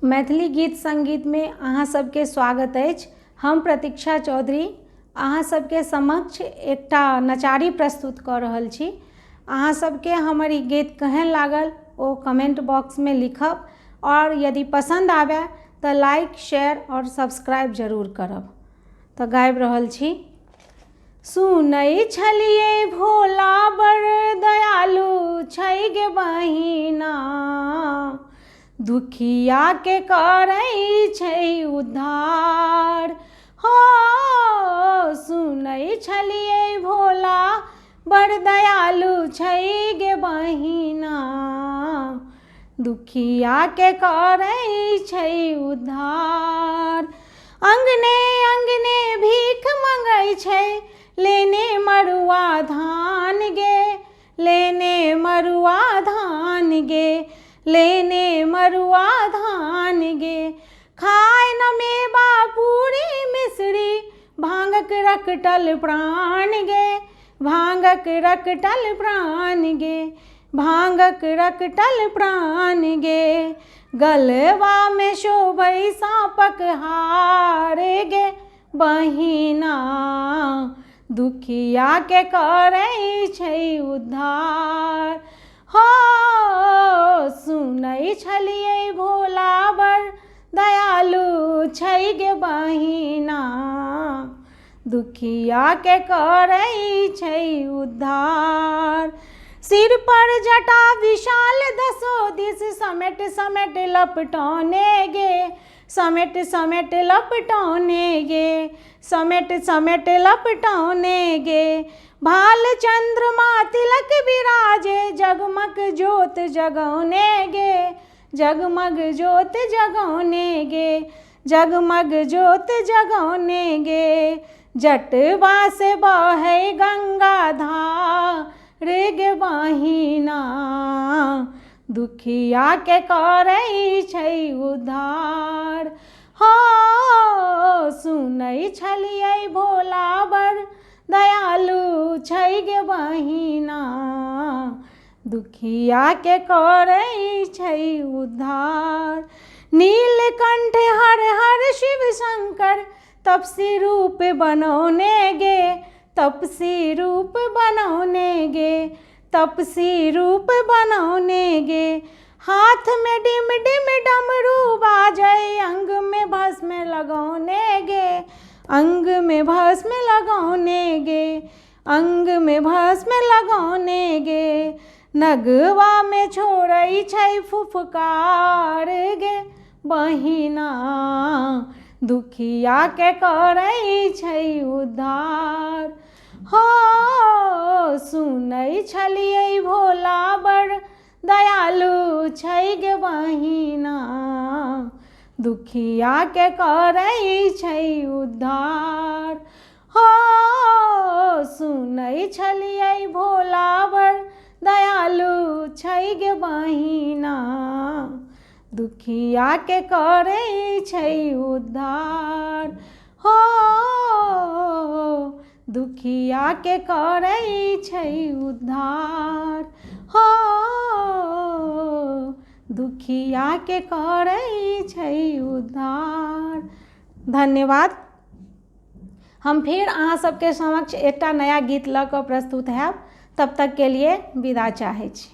मैथिली गीत संगीत में अहाँ सबके स्वागत अछि। हम प्रतीक्षा चौधरी अहाँ सबके समक्ष एकटा नचारी प्रस्तुत कऽ रहल छी। अहाँ सबके हमर ई गीत केहन लागल ओ कमेंट बॉक्स में लिखब और यदि पसंद आवे तो लाइक शेयर और सब्सक्राइब जरूर करब। तो गाबि रहल छी। सुनै छलिए भोला बड़ दयालु छै गे बहिना, दुखिया के करै छै उद्धार। हो सुनै छलिए भोला बड़ दयालु छै गे बहिना, दुखिया के करै छै उद्धार। अंगने अंगने भीख मंगै छै, लेने मरुआ धान गे, लेने मरुआ धान गे, लेने मरुआ धान गे। खाय न मेवा पूरी मिश्री, भांगक रकटल प्राण गे, भांगक रकटल प्राण गे, भांगक रकटल प्राण गे। गलवा में शोभै साँपक हार गे बहिना, दुखिया के करै छै उद्धार। हो सुनै छलिए भोला बड़ दयालु छै गे बहिना, दुखिया के करै छै उद्धार। सिर पर जटा विशाल दसो दिस, समेट समेट लपटौने गे, समेट समेट लपटौने गे, समेट समेट लपटौने गे। भाल चंद्रमा तिलक विराजे, जगमग ज्योत जगौने गे, जगमग ज्योत जगौने गे, जगमग ज्योत जगौने गे। जटवा से बहै गंगा धार गे बहिना, दुखिया के करै छै उद्धार। हो सुनै छलिए भोला बड़ दयालु छै गे बहिना, दुखिया के करै छै उद्धार। नीलकंठ हर हर शिव शंकर, तपसी रूप बनौने गे, तपसी रूप बनौने गे, तपसी रूप बनौने गे। हाथ में डिम डिम डमरू बाजै, अंग में भस्म लगौने गे, अंग में भस्म लगौने गे, अंग में भस्म लगौने गे। नगवा में छोड़ै छै फुफकार गे बहिना, दुखिया के करै छै उद्धार। हो सुनै छलिए भोला बड़ दयालु छै गे बहिना, दुखिया के करै छै उद्धार। हो सुनै छलिए भोला बड़ दयालु छै गे बहिना, दुखिया के करै छै उद्धार। हो दुखिया के करै छै उद्धार। हो दुखिया के करै छै उद्धार। धन्यवाद। हम फिर अहाँ सबके समक्ष एकटा नया गीत लऽ कऽ प्रस्तुत हैब। तब तक के लिए विदा चाहै छी।